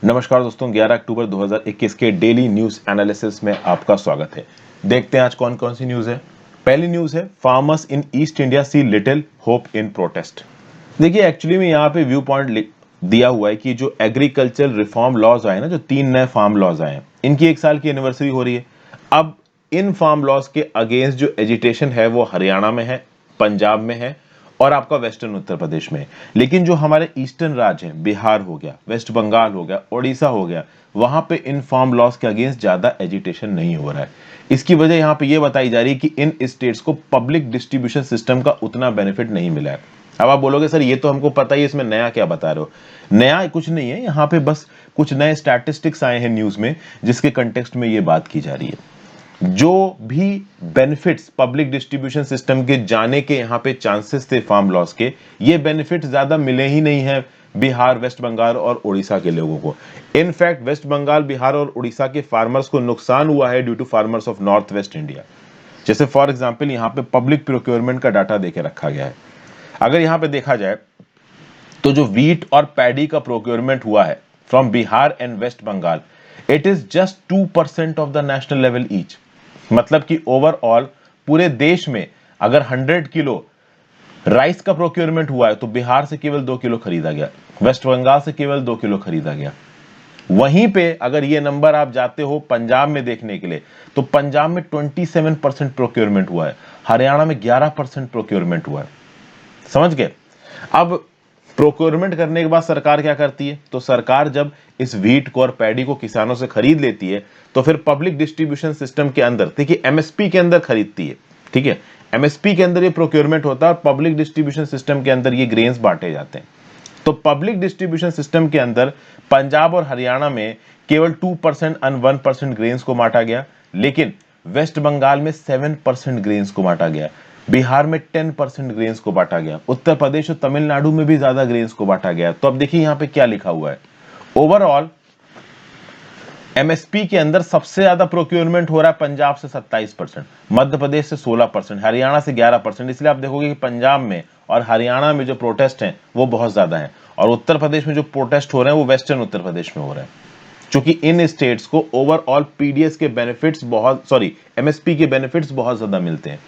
नमस्कार दोस्तों, 11 अक्टूबर 2021 के डेली न्यूज एनालिसिस में आपका स्वागत है। देखते हैं आज कौन कौन सी न्यूज है। पहली न्यूज है, farmers in East India see little hope in protest. देखिए, एक्चुअली में यहाँ पे व्यू पॉइंट दिया हुआ है कि जो एग्रीकल्चर रिफॉर्म लॉज आए ना, जो 3 नए फार्म लॉज आए हैं, इनकी 1 साल की एनिवर्सरी हो रही है। अब इन फार्म लॉज के अगेंस्ट जो एजिटेशन है वो हरियाणा में है, पंजाब में है और आपका वेस्टर्न उत्तर प्रदेश में है। लेकिन जो हमारे ईस्टर्न राज्य हैं, बिहार हो गया, वेस्ट बंगाल हो गया, ओडिशा हो गया, वहां पे इन फार्म लॉज के अगेंस्ट ज्यादा एजिटेशन नहीं हो रहा है। इसकी वजह यहाँ पे ये बताई जा रही है कि इन स्टेट्स को पब्लिक डिस्ट्रीब्यूशन सिस्टम का उतना बेनिफिट नहीं मिला है। अब आप बोलोगे सर ये तो हमको पता ही है, इसमें नया क्या बता रहे हो। नया कुछ नहीं है, यहाँ पे बस कुछ नए स्टैटिस्टिक्स आए हैं न्यूज में, जिसके कंटेक्स्ट में ये बात की जा रही है। जो भी बेनिफिट्स पब्लिक डिस्ट्रीब्यूशन सिस्टम के जाने के यहाँ पे चांसेस थे फार्म लॉस के, ये बेनिफिट ज्यादा मिले ही नहीं है बिहार, वेस्ट बंगाल और उड़ीसा के लोगों को। इनफैक्ट वेस्ट बंगाल, बिहार और उड़ीसा के फार्मर्स को नुकसान हुआ है due to farmers of North West India. जैसे फॉर एग्जाम्पल यहाँ पे पब्लिक प्रोक्योरमेंट का डाटा देके रखा गया है। अगर यहाँ पे देखा जाए तो जो व्हीट और पैडी का प्रोक्योरमेंट हुआ है from Bihar and West Bengal, it is just 2% of the national level each. मतलब कि ओवरऑल पूरे देश में अगर 100 किलो राइस का प्रोक्योरमेंट हुआ है तो बिहार से केवल 2 किलो खरीदा गया, वेस्ट बंगाल से केवल 2 किलो खरीदा गया। वहीं पे अगर ये नंबर आप जाते हो पंजाब में देखने के लिए, तो पंजाब में 27% प्रोक्योरमेंट हुआ है, हरियाणा में 11% प्रोक्योरमेंट हुआ है। समझ गए। अब प्रोक्योरमेंट करने के बाद सरकार क्या करती है, तो सरकार जब इस व्हीट को और पैडी को किसानों से खरीद लेती है तो फिर पब्लिक डिस्ट्रीब्यूशन सिस्टम के अंदर, देखिए एमएसपी के अंदर खरीदती है, ठीक है, एमएसपी के अंदर ये प्रोक्योरमेंट होता है और पब्लिक डिस्ट्रीब्यूशन सिस्टम के अंदर ये ग्रेन्स बांटे जाते हैं। तो पब्लिक डिस्ट्रीब्यूशन सिस्टम के अंदर पंजाब और हरियाणा में केवल 2% एंड 1% ग्रेन्स को बांटा गया, लेकिन वेस्ट बंगाल में 7% ग्रेन्स को बांटा गया, बिहार में 10% ग्रेन्स को बांटा गया, उत्तर प्रदेश और तमिलनाडु में भी ज्यादा ग्रेन्स को बांटा गया। तो अब देखिए यहाँ पे क्या लिखा हुआ है, ओवरऑल एमएसपी के अंदर सबसे ज्यादा प्रोक्योरमेंट हो रहा है पंजाब से 27%, मध्य प्रदेश से 16%, हरियाणा से 11%। इसलिए आप देखोगे कि पंजाब में और हरियाणा में जो प्रोटेस्ट हैं वो बहुत ज्यादा है, और उत्तर प्रदेश में जो प्रोटेस्ट हो रहे हैं वो वेस्टर्न उत्तर प्रदेश में हो रहे हैं, क्योंकि इन स्टेट्स को ओवरऑल पीडीएस के बेनिफिट्स एमएसपी के बेनिफिट्स बहुत ज्यादा मिलते हैं।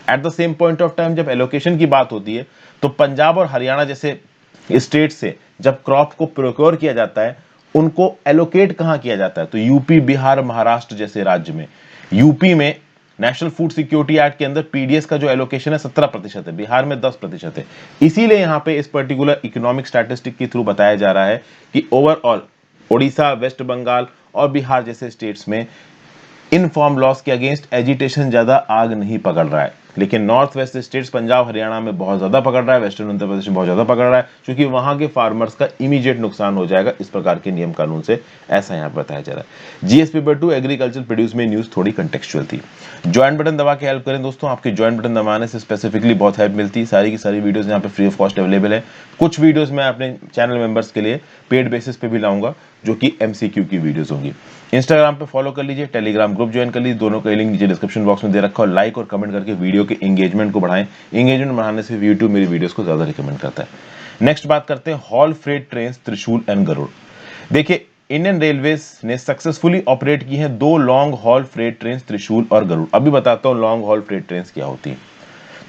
At the same point of time जब एलोकेशन की बात होती है तो पंजाब और हरियाणा जैसे स्टेट से जब क्रॉप को प्रोक्योर किया जाता है, उनको एलोकेट कहां किया जाता है, तो यूपी, बिहार, महाराष्ट्र जैसे राज्य में। यूपी में नेशनल फूड सिक्योरिटी एक्ट के अंदर पीडीएस का जो एलोकेशन है 17% है, बिहार में 10% है। इसीलिए यहां पे इस पर्टिकुलर इकोनॉमिक स्टैटिस्टिक के थ्रू बताया जा रहा है कि ओवरऑल ओडिशा, वेस्ट बंगाल और बिहार जैसे स्टेट्स में इन फॉर्म लॉस के अगेंस्ट एजिटेशन ज्यादा आग नहीं पकड़ रहा है, लेकिन north west states Punjab Haryana में बहुत ज्यादा पकड़ रहा है, वेस्टर्न उत्तर प्रदेश में बहुत ज्यादा पकड़ रहा है, क्योंकि वहां के फार्मर्स का इमीडिएट नुकसान हो जाएगा इस प्रकार के नियम कानून से, ऐसा यहां बताया जा रहा है। जीएस पेपर 2 एग्रीकल्चर प्रोड्यूस में न्यूज थोड़ी कंटेक्चुअल थी। ज्वाइन बटन दबा के हेल्प करें दोस्तों, आपके ज्वाइन बटन दबाने से स्पेसिफिकली बहुत हेल्प मिलती है। सारी की सारी वीडियोस यहाँ पे फ्री ऑफ कॉस्ट अवेलेबल है। कुछ वीडियोस मैं अपने चैनल मेंबर्स के लिए पेड बेसिस पे भी लाऊंगा, जो कि एमसीक्यू की वीडियोस होंगी। इंस्टाग्राम पे फॉलो कर लीजिए, टेलीग्राम ग्रुप ज्वाइन कर लीजिए, दोनों का लिंक नीचे डिस्क्रिप्शन बॉक्स में दे रखा है। लाइक और कमेंट करके वीडियो के एंगेजमेंट को बढ़ाएं। एंगेजमेंट बढ़ाने से यूट्यूब मेरी वीडियोस को ज्यादा रिकमेंड करता है। नेक्स्ट बात करते हैं हॉल फ्रेट ट्रेन त्रिशूल एंड गरुड़। देखिए, इंडियन रेलवेज ने सक्सेसफुली ऑपरेट की हैं 2 लॉन्ग हॉल फ्रेट ट्रेन त्रिशूल और गरुड़। अभी बताता हूं लॉन्ग हॉल फ्रेट ट्रेन क्या होती है।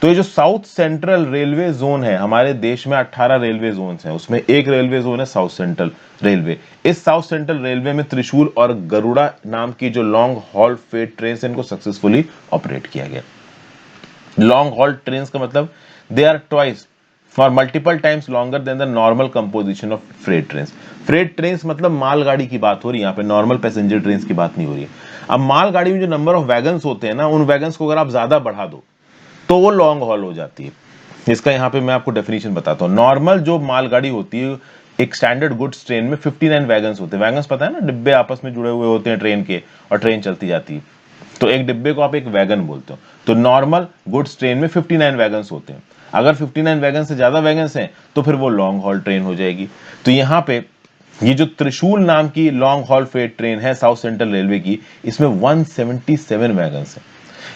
तो ये जो साउथ सेंट्रल रेलवे जोन है, हमारे देश में 18 रेलवे जोन हैं, उसमें एक रेलवे जोन है साउथ सेंट्रल रेलवे। इस साउथ सेंट्रल रेलवे में त्रिशूल और गरुड़ा नाम की जो लॉन्ग हॉल फ्रेट ट्रेन इनको सक्सेसफुली ऑपरेट किया गया। लॉन्ग हॉल ट्रेन का मतलब they are twice for multiple times longer than the normal composition of freight train. Freight train मतलब मालगाड़ी की बात हो रही है यहाँ पे, नॉर्मल पैसेंजर ट्रेन की बात नहीं हो रही है। अब मालगाड़ी में जो नंबर ऑफ वैगन्स होते हैं ना, उन वैगन्स को अगर आप ज्यादा बढ़ा दो तो वो लॉन्ग हॉल हो जाती है। इसका यहाँ पे मैं आपको डेफिनेशन बताता हूँ। नॉर्मल जो मालगाड़ी होती है, एक स्टैंडर्ड गुड्स ट्रेन में 59 वैगन्स होते हैं। वैगन्स पता है ना, डिब्बे आपस में जुड़े हुए होते हैं ट्रेन के, और ट्रेन चलती जाती है, तो एक डिब्बे को आप एक वैगन बोलते हो। तो नॉर्मल गुड्स ट्रेन में 59 वैगन्स होते हैं। अगर 59 वैगन से ज्यादा वैगन्स हैं तो फिर वो लॉन्ग हॉल ट्रेन हो जाएगी। तो यहाँ पे ये जो त्रिशूल नाम की लॉन्ग हॉल फ्रेट ट्रेन है साउथ सेंट्रल रेलवे की, इसमें 177 वैगन्स है।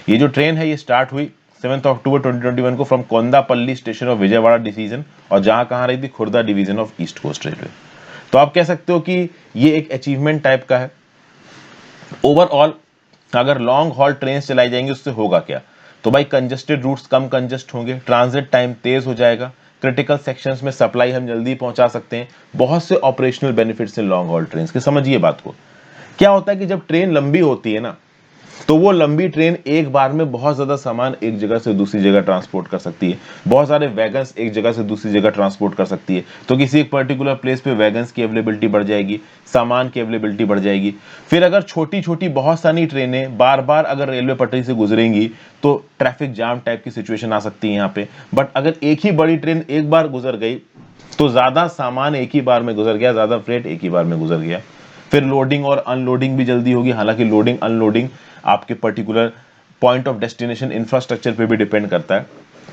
ये जो ट्रेन है ये स्टार्ट हुई 7 अक्टूबर 2021 को from Kondapalli station of Vijayawada division, और जहां कहां रही थी, Khurda division of east coast railway. तो आप कह सकते हो कि ये एक अचीवमेंट टाइप का है। ओवरऑल अगर लॉन्ग हॉल ट्रेन चलाई जाएंगी उससे होगा क्या, तो भाई कंजेस्टेड रूट्स कम कंजेस्ट होंगे, ट्रांजिट टाइम तेज हो जाएगा, क्रिटिकल सेक्शंस में सप्लाई हम जल्दी पहुंचा सकते हैं, बहुत से ऑपरेशनल बेनिफिट्स हैं लॉन्ग हॉल ट्रेन के। समझिए बात को, क्या होता है कि जब ट्रेन लंबी होती है ना, तो वो लंबी ट्रेन एक बार में बहुत ज्यादा सामान एक जगह से दूसरी जगह ट्रांसपोर्ट कर सकती है, बहुत सारे वैगन्स एक जगह से दूसरी जगह ट्रांसपोर्ट कर सकती है। तो किसी एक पर्टिकुलर प्लेस पे वैगन्स की अवेलेबिलिटी बढ़ जाएगी, सामान की अवेलेबिलिटी बढ़ जाएगी। फिर अगर छोटी छोटी बहुत सारी ट्रेनें बार बार अगर रेलवे पटरी से गुजरेंगी तो ट्रैफिक जाम टाइप की सिचुएशन आ सकती है यहाँ पे। बट अगर एक ही बड़ी ट्रेन एक बार गुजर गई तो ज्यादा सामान एक ही बार में गुजर गया, ज्यादा फ्रेट एक ही बार में गुजर गया। फिर लोडिंग और अनलोडिंग भी जल्दी होगी, हालांकि लोडिंग अनलोडिंग आपके particular point of destination infrastructure पे भी डिपेंड करता है।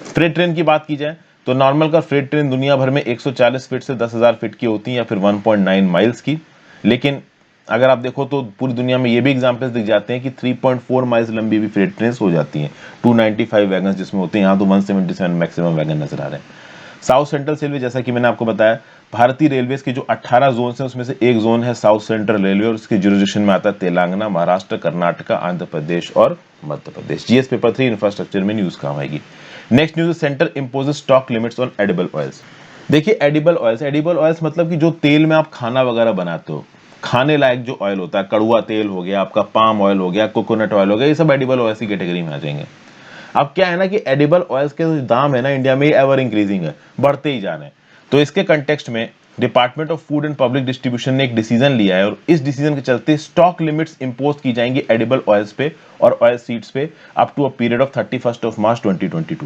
फ्रेट ट्रेन की बात की जाए तो नॉर्मल का फ्रेट ट्रेन दुनिया भर में 140 फीट से 10,000 फीट की होती है या फिर 1.9 माइल्स की। लेकिन अगर आप देखो तो पूरी दुनिया में ये भी एग्जांपल्स दिख जाते हैं कि 3.4 माइल्स लंबी भी फ्रेट ट्रेन हो जाती हैं, 295 वैगन जिसमें होते हैं, यहाँ तो 177 मैक्सिमम वैगन नजर आ रहे हैं। साउथ सेंट्रल रेलवे, जैसा कि मैंने आपको बताया, भारतीय रेलवेज के जो 18 जोन है उसमें से एक जोन है साउथ सेंट्रल रेलवे और उसके जुरिडिक्शन में आता है तेलंगाना, महाराष्ट्र, कर्नाटका, आंध्र प्रदेश और Madhya Pradesh. GS paper 3 infrastructure में न्यूज काम आएगी। Next news, centre imposes stock limits on edible oils. देखिए एडिबल ऑयल्स मतलब कि जो तेल में आप खाना वगैरह बनाते हो, खाने लायक जो ऑयल होता है, कड़ुआ तेल हो गया, आपका पाम ऑयल हो गया, कोकोनट ऑयल हो गया, ये सब एडिबल ऑयल्स की कैटेगरी में आ जाएंगे। अब क्या है ना कि एडिबल ऑयल्स के जो दाम है ना इंडिया में एवर इंक्रीजिंग है, बढ़ते ही जा रहे हैं। तो इसके कंटेक्स्ट में department of food and public distribution ने एक डिसीजन लिया है और इस डिसीजन के चलते स्टॉक लिमिट्स इंपोज की जाएंगी एडिबल ऑयल्स पे और ऑयल सीड्स पे up to a period of 31 March 2022।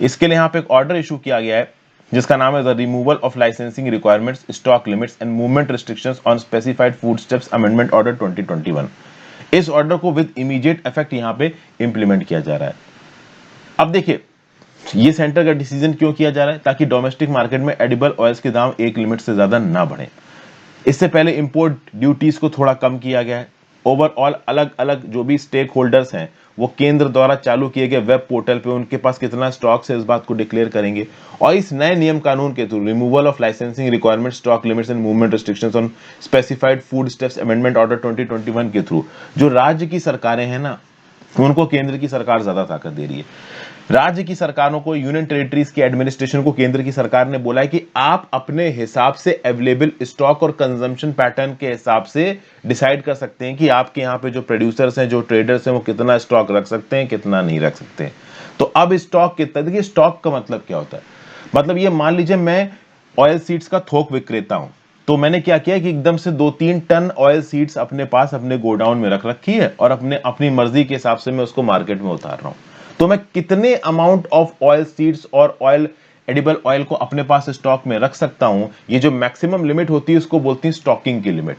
इसके लिए यहाँ पे एक ऑर्डर इशू किया गया है जिसका नाम है the removal of licensing requirements, stock limits and movement restrictions on specified food steps amendment order 2021। इस ऑर्डर को विद इमीडिएट इफेक्ट यहाँ पे इंप्लीमेंट किया जा रहा है। अब देखिए ये सेंटर का डिसीजन क्यों किया जा रहा है, ताकि डोमेस्टिक मार्केट में एडिबल ऑयल्स के दाम एक लिमिट से ज्यादा ना बढ़े। इससे पहले इंपोर्ट ड्यूटीज को थोड़ा कम किया गया है। ओवरऑल अलग अलग जो भी स्टेक होल्डर्स हैं वो केंद्र द्वारा चालू किए गए वेब पोर्टल पे उनके पास कितना स्टॉक है इस बात को डिक्लेयर करेंगे और इस नए नियम कानून के through removal of licensing requirement, stock limits and movement restrictions on specified food steps amendment order 2021 के थ्रू जो राज्य की सरकारें हैं ना उनको केंद्र की सरकार ज्यादा ताकत दे रही है। राज्य की सरकारों को, यूनियन टेरिटरीज की एडमिनिस्ट्रेशन को केंद्र की सरकार ने बोला है कि आप अपने हिसाब से अवेलेबल स्टॉक और कंजम्पशन पैटर्न के हिसाब से डिसाइड कर सकते हैं कि आपके यहाँ पे जो प्रोड्यूसर्स हैं, जो ट्रेडर्स हैं, वो कितना स्टॉक रख सकते हैं, कितना नहीं रख सकते हैं। तो अब स्टॉक कितना, देखिए स्टॉक का मतलब क्या होता है, मतलब ये मान लीजिए मैं ऑयल सीड्स का थोक विक्रेता हूं, तो मैंने क्या किया कि एकदम से 2-3 टन ऑयल सीड्स अपने पास अपने गोडाउन में रख रखी है और अपनी मर्जी के हिसाब से मैं उसको मार्केट में उतार रहा हूं। तो मैं कितने अमाउंट ऑफ ऑयल सीड्स और ऑयल एडिबल ऑयल को अपने पास स्टॉक में रख सकता हूं, ये जो मैक्सिमम लिमिट होती है उसको बोलती है स्टॉकिंग की लिमिट,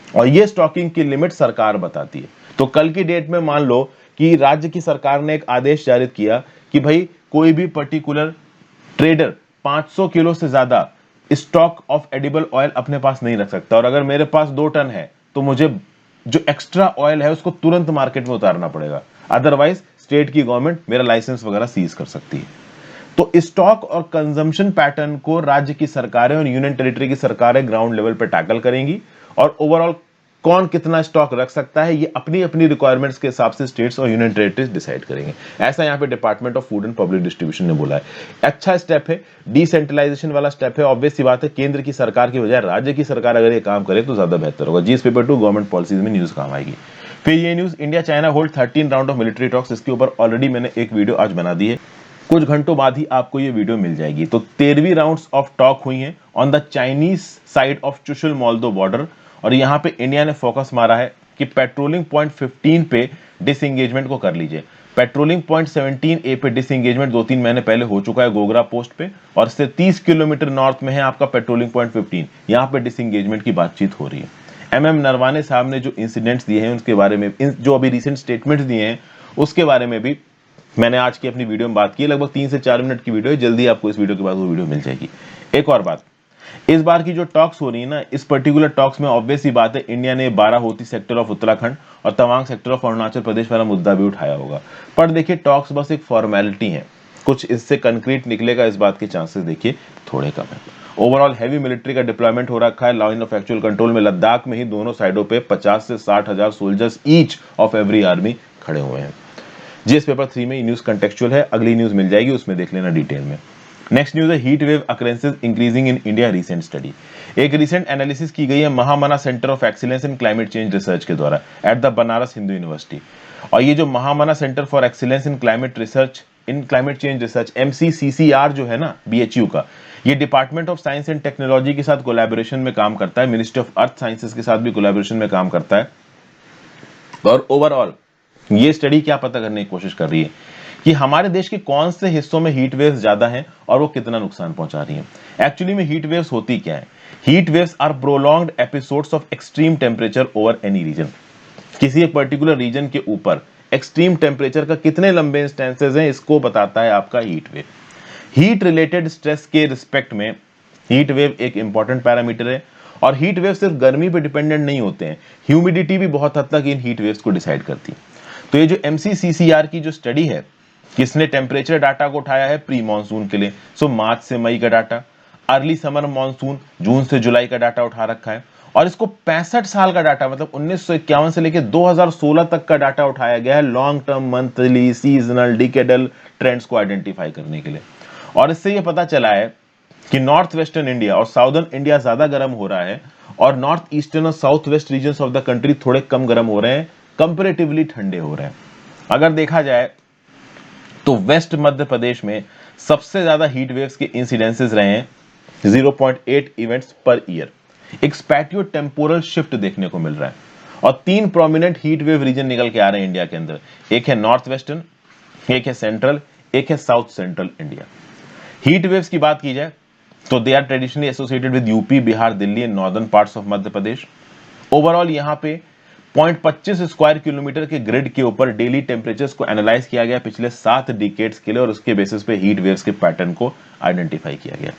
और ये स्टॉकिंग की लिमिट सरकार बताती है। तो कल की डेट में मान लो कि राज्य की सरकार ने एक आदेश जारी किया कि भाई कोई भी पर्टिकुलर ट्रेडर 500 किलो से ज्यादा स्टॉक ऑफ एडिबल ऑयल अपने पास नहीं रख सकता, और अगर मेरे पास 2 टन है तो मुझे जो एक्स्ट्रा ऑयल है उसको तुरंत मार्केट में उतारना पड़ेगा, अदरवाइज स्टेट की गवर्नमेंट मेरा लाइसेंस वगैरह सीज कर सकती है। तो स्टॉक और कंजम्पशन पैटर्न को राज्य की सरकारें और यूनियन टेरिटरी की सरकारें ग्राउंड लेवल पर टैकल करेंगी और ओवरऑल कौन कितना स्टॉक रख सकता है ये अपनी अपनी रिक्वायरमेंट्स के हिसाब से स्टेट्स और यूनियन टेरिटरीज डिसाइड करेंगे। ऐसा यहाँ पे department of food and public distribution ने बोला है। अच्छा स्टेप है, डिसेंट्रलाइजेशन वाला स्टेप है। ऑब्वियस सी बात है, केंद्र की सरकार की बजाय राज्य की सरकार अगर ये काम करे तो ज्यादा बेहतर होगा। जीएस पेपर 2 गवर्नमेंट पॉलिसीज में न्यूज काम आएगी। फिर ये news, India China hold 13 round of military talks, इसके ऊपर ऑलरेडी मैंने एक वीडियो आज बना दी है, कुछ घंटों बाद ही आपको ये वीडियो मिल जाएगी। तो 13वीं राउंड्स ऑफ टॉक हुई हैं on the Chinese side of Chushul Moldo border, और यहाँ पे इंडिया ने फोकस मारा है कि पेट्रोलिंग पॉइंट 15 पे डिसएंगेजमेंट को कर लीजिए। पेट्रोलिंग पॉइंट 17A पे डिसएंगेजमेंट 2-3 महीने पहले हो चुका है गोगरा पोस्ट पे, और इससे 30 किलोमीटर नॉर्थ में है आपका पेट्रोलिंग पॉइंट 15, यहाँ पे डिसएंगेजमेंट की बातचीत हो रही है। MM नरवाने साहब ने जो इंसिडेंट्स दिए हैं उसके बारे में, जो अभी रिसेंट स्टेटमेंट्स दिए हैं उसके बारे में भी मैंने आज की अपनी वीडियो में बात की। लगभग 3 से 4 मिनट की वीडियो है, जल्दी आपको इस वीडियो के बाद वो वीडियो मिल जाएगी। एक और बात, इस बार की जो टॉक्स हो रही है ना, इस पर्टिकुलर टॉक्स में ऑब्वियस ही बात है इंडिया ने 12 होती सेक्टर ऑफ उत्तराखंड और तवांग सेक्टर ऑफ अरुणाचल प्रदेश वाला मुद्दा भी उठाया होगा। पर देखिए टॉक्स बस एक फॉर्मेलिटी है, कुछ इससे कंक्रीट निकलेगा इस बात के चांसेस देखिए थोड़े कम है। ओवरऑल हैवी मिलिट्री का डिप्लॉयमेंट हो रखा है लाइन ऑफ एक्चुअल कंट्रोल में। लद्दाख में ही दोनों साइडों पे 50 से 60 हजार soldiers each of every army खड़े हुए हैं। जीएस पेपर 3 में न्यूज कंटेक्चुअल है, अगली न्यूज मिल जाएगी, उसमें देख लेना डिटेल में। नेक्स्ट न्यूज है heat wave occurrences increasing in India recent study. एक रीसेंट एनालिसिस की गई है Mahamana centre of excellence in climate change research के द्वारा at the Banaras Hindu university. और ये जो Mahamana centre for excellence in climate research in climate change research MCCCR जो है ना BHU का, ये department of science and technology के साथ कोलैबोरेशन में काम करता है, मिनिस्ट्री ऑफ अर्थ साइंसेज के साथ भी कोलैबोरेशन में काम करता है। और ओवरऑल ये स्टडी क्या पता करने की कोशिश कर रही है कि हमारे देश के कौन से हिस्सों में हीट वेव्स ज्यादा हैं और वो कितना नुकसान पहुंचा रही हैं। एक्चुअली में हीट वेव्स होती क्या है? Heat waves are prolonged episodes of extreme temperature over any region. किसी एक पर्टिकुलर रीजन के ऊपर एक्सट्रीम टेम्परेचर का कितने लंबे इंस्टेंसेस हैं, इसको बताता है आपका heat wave. Heat related stress के रिस्पेक्ट में हीट वेव एक इंपॉर्टेंट पैरामीटर है। और हीट वेव सिर्फ गर्मी पे डिपेंडेंट नहीं होते हैं, ह्यूमिडिटी भी बहुत हद तक इन हीट वेव्स को डिसाइड करती है। तो ये जो MCCCR की जो स्टडी है, किसने टेम्परेचर डाटा को उठाया है? प्री मानसून के लिए, सो मार्च से मई का डाटा, अर्ली समर मानसून जून से जुलाई का डाटा उठा रखा है। और इसको 65 साल का डाटा, मतलब 1951 से लेकर 2016 तक का डाटा उठाया गया है long term, monthly, seasonal, decadal trends को आइडेंटिफाई करने के लिए। और इससे यह पता चला है कि नॉर्थ वेस्टर्न इंडिया और साउदर्न इंडिया ज्यादा गर्म हो रहा है और नॉर्थ ईस्टर्न और south west region of the country थोड़े कम गर्म हो रहे हैं, कंपेरेटिवली ठंडे हो रहे हैं। अगर देखा जाए तो वेस्ट मध्य प्रदेश में सबसे ज्यादा हीट वेव्स के इंसिडेंसेस रहे हैं 0.8 इवेंट्स पर ईयर। एक स्पैटियो टेम्पोरल शिफ्ट देखने को मिल रहा है और 3 प्रोमिनेंट हीट वेव रीजन निकल के आ रहे हैं इंडिया के अंदर। एक है नॉर्थ वेस्टर्न, एक है सेंट्रल, एक है south central India. Heat waves की बात की जाए तो they are traditionally associated with UP, Bihar, Delhi and northern parts of Madhya Pradesh. Overall यहाँ पे 0.25 स्क्वायर किलोमीटर के ग्रिड के ऊपर डेली टेम्परेचर्स को एनालाइज किया गया पिछले 7 डिकेड्स के लिए और उसके बेसिस पे हीट वेव्स के पैटर्न को आइडेंटिफाई किया गया।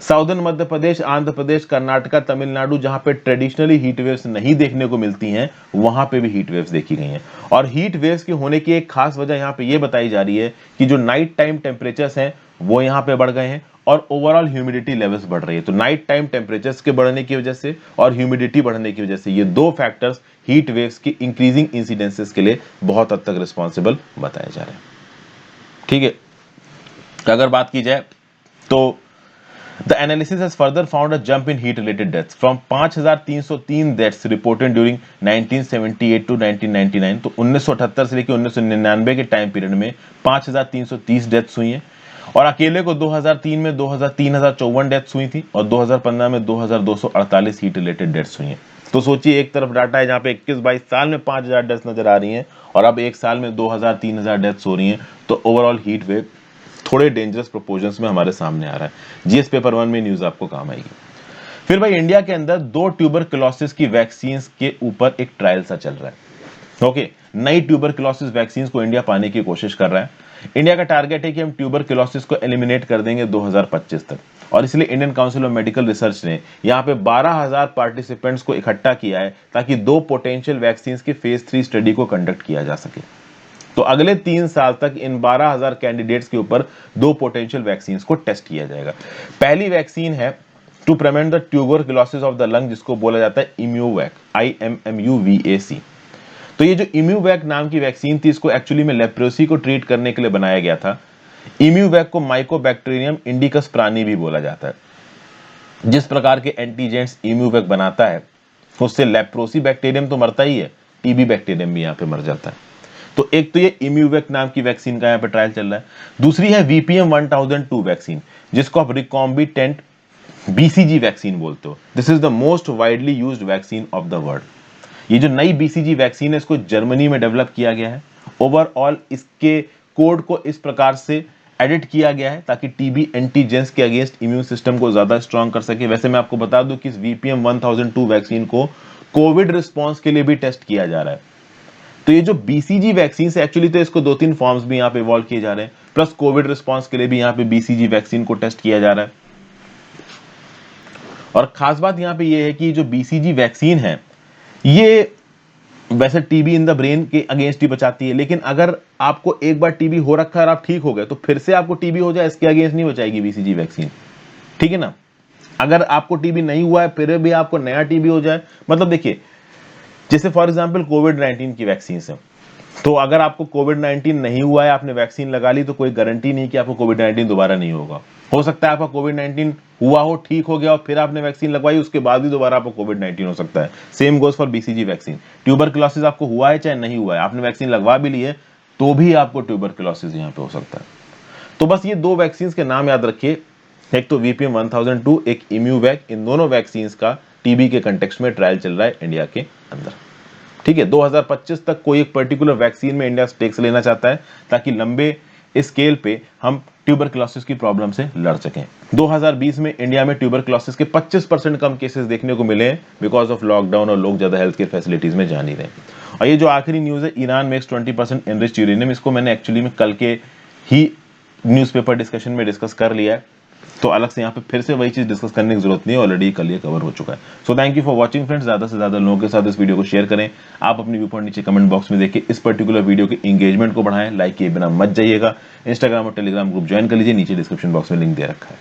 साउदर्न मध्य प्रदेश, आंध्र प्रदेश, कर्नाटका, तमिलनाडु, जहां पे ट्रेडिशनली हीट वेव्स नहीं देखने को मिलती हैं, वहां पे भी हीट वेव्स देखी गई हैं। और हीट वेव्स के होने की एक खास वजह यहां पे ये बताई जा रही है कि जो नाइट टाइम टेम्परेचर्स हैं वो यहां पे बढ़ गए हैं और ओवरऑल ह्यूमिडिटी लेवल्स बढ़ रही है। तो नाइट टाइम टेम्परेचर्स के बढ़ने की वजह से और ह्यूमिडिटी बढ़ने की वजह से ये दो फैक्टर्स हीट वेव्स की इंक्रीजिंग इंसिडेंसेस के लिए बहुत हद तक रिस्पॉन्सिबल बताए जा रहे हैं। ठीक है, अगर बात की जाए तो The analysis has further found a jump in heat-related deaths from 5,303 deaths reported during 1978 to 1999। तो 1978 से लेकर 1999 के टाइम पीरियड में 5,330 डेथ्स हुई हैं और अकेले को 2003 में 3,054 डेथ्स हुई थी और 2015 में 2,248 हीट रिलेटेड डेथ्स हुई हैं। तो सोचिए, एक तरफ डाटा है जहाँ पे 21-22 साल में 5,000 डेथ्स नजर आ रही हैं और अब एक साल में 2,000-3,000 डेथ्स हो रही हैं। तो ओवरऑल हीट वेव थोड़े डेंजरस प्रोपोर्शंस में हमारे सामने आ रहा है। जीएस पेपर 1 में न्यूज आपको काम आएगी। फिर भाई इंडिया के अंदर 2 ट्यूबरकुलोसिस की वैक्सीन के ऊपर एक ट्रायल सा चल रहा है। ओके, नई ट्यूबरकुलोसिस वैक्सीन को इंडिया पाने की कोशिश कर रहा है। इंडिया का टारगेट है कि हम ट्यूबरकुलोसिस को एलिमिनेट कर देंगे 2025 तक और इसलिए Indian council of medical research ने यहाँ पे 12,000 पार्टिसिपेंट्स को इकट्ठा किया है ताकि 2 पोटेंशियल वैक्सीन की फेज 3 स्टडी को कंडक्ट किया जा सके। तो अगले 3 साल तक इन 12,000 कैंडिडेट्स के ऊपर 2 पोटेंशियल वैक्सीन को टेस्ट किया जाएगा। पहली वैक्सीन है to prevent the tuberculosis of the lung, जिसको बोला जाता है इम्यूवैक, IMMUVAC। तो ये जो इम्यूवैक नाम की वैक्सीन थी, इसको एक्चुअली में लेप्रोसी को ट्रीट करने के लिए बनाया गया था। इम्यूवैक को माइकोबैक्टीरियम इंडिकस प्राणी भी बोला जाता है। जिस प्रकार के एंटीजेंट्स इम्यूवैक बनाता है उससे लेप्रोसी बैक्टीरियम तो मरता ही है, टीबी बैक्टीरियम भी यहाँ पे मर जाता है। तो एक तो ये इम्यूवैक नाम की वैक्सीन का यहाँ पे ट्रायल चल रहा है। दूसरी है VPM-1002 वैक्सीन, जिसको आप रिकॉम्बिटेंट BCG वैक्सीन बोलते हो। This is the most widely used vaccine of the world. ये जो नई BCG वैक्सीन है, इसको जर्मनी में डेवलप किया गया है। ओवरऑल इसके कोड को इस प्रकार से एडिट किया गया है ताकि टीबी एंटीजेंस के अगेंस्ट इम्यून सिस्टम को ज्यादा स्ट्रॉन्ग कर सके। वैसे मैं आपको बता दूं कि इस VPM-1002 वैक्सीन को कोविड रिस्पॉन्स के लिए भी टेस्ट किया जा रहा है। तो ये जो BCG वैक्सीन है, एक्चुअली तो इसको 2-3 फॉर्म्स भी यहाँ पे इवॉल्व किए जा रहे हैं, प्लस कोविड रिस्पॉन्स के लिए भी यहाँ पे BCG वैक्सीन को टेस्ट किया जा रहा है। और खास बात यहाँ पे ये है कि जो BCG वैक्सीन है, ये वैसे टीबी इन द ब्रेन के अगेंस्ट ही बचाती है, लेकिन अगर आपको एक बार टीबी हो रखा है और आप ठीक हो गए तो फिर से आपको टीबी हो जाए, इसके अगेंस्ट नहीं बचाएगी BCG वैक्सीन। ठीक है ना। अगर आपको टीबी नहीं हुआ है फिर भी आपको नया टीबी हो जाए, मतलब देखिए जैसे फॉर एग्जांपल कोविड-19 की वैक्सीन है, तो अगर आपको कोविड-19 नहीं हुआ है, आपने वैक्सीन लगा ली, तो कोई गारंटी नहीं कि आपको कोविड-19 दोबारा नहीं होगा। हो सकता है आपका कोविड-19 हुआ हो, ठीक हो गया और फिर आपने वैक्सीन लगवाई, उसके बाद भी दोबारा आपको कोविड-19 हो सकता है। Same goes for BCG vaccine. Tuberculosis आपको हुआ है चाहे नहीं हुआ है, आपने वैक्सीन लगवा भी ली है तो भी आपको ट्यूबरकुलोसिस यहाँ पे हो सकता है। तो बस ये 2 वैक्सीन के नाम याद रखिए, एक तो वीपीएम 1002, एक इम्यूवैक। इन दोनों वैक्सीन का टीबी के कंटेक्स्ट में ट्रायल चल रहा है इंडिया के अंदर। ठीक है, 2025 तक कोई एक पर्टिकुलर वैक्सीन में इंडिया स्टेक्स लेना चाहता है ताकि लंबे स्केल पे हम ट्यूबरकुलोसिस की प्रॉब्लम से लड़ सकें। 2020 में इंडिया में ट्यूबरकुलोसिस के 25% कम केसेस देखने को मिले बिकॉज ऑफ लॉकडाउन और लोग ज्यादा हेल्थ केयर फैसिलिटीज में जा नहीं रहे। और ये जो आखिरी न्यूज है, ईरान मेक्स 20% एनरिच्ड यूरेनियम, इसको मैंने एक्चुअली में कल के ही न्यूज़पेपर डिस्कशन में डिस्कस कर लिया है, तो अलग से यहाँ पे फिर से वही चीज डिस्कस करने की जरूरत नहीं है, ऑलरेडी कल ये कवर हो चुका है। So thank you for watching friends, ज्यादा से ज्यादा लोगों के साथ इस वीडियो को शेयर करें। आप अपनी व्यू पॉइंट नीचे कमेंट बॉक्स में देखिए, इस पर्टिकुलर वीडियो के एंगेजमेंट को बढ़ाएं, लाइक किए बिना मत जाइएगा। इंस्टाग्राम और टेलीग्राम ग्रुप ज्वाइन कर लीजिए, नीचे डिस्क्रिप्शन बॉक्स में लिंक दे रखा है।